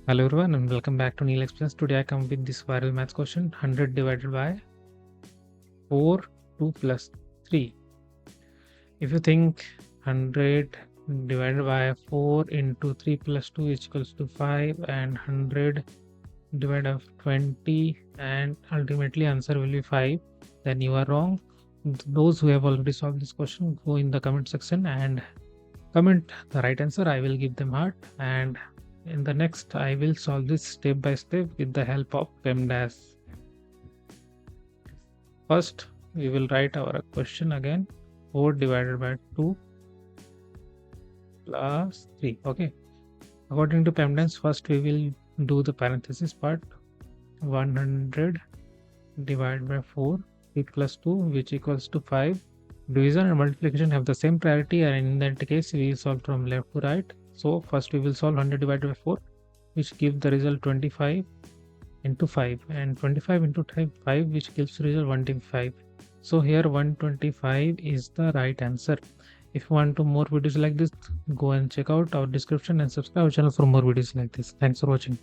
Hello everyone and welcome back to Neil Explains. Today I come with this viral maths question 100 divided by 4, 2 plus 3. If you think 100 divided by 4 into 3 plus 2 is equals to 5 and 100 divided by 20 and ultimately answer will be 5, then you are wrong. Those who have already solved this question, go in the comment section and comment the right answer. I will give them heart, and in the next I will solve this step by step with the help of PEMDAS. First we will write our question again. 4 divided by 2 plus 3. Okay, according to PEMDAS, first we will do the parenthesis part. 100 divided by 4, 3 plus 2, which equals to 5. Division and multiplication have the same priority, and in that case we will solve from left to right. So first we will solve 100 divided by 4, which gives the result 25 into 5, and 25 into 5, which gives result 125. So here 125 is the right answer. If you want to more videos like this, go and check out our description and subscribe our channel for more videos like this. Thanks for watching.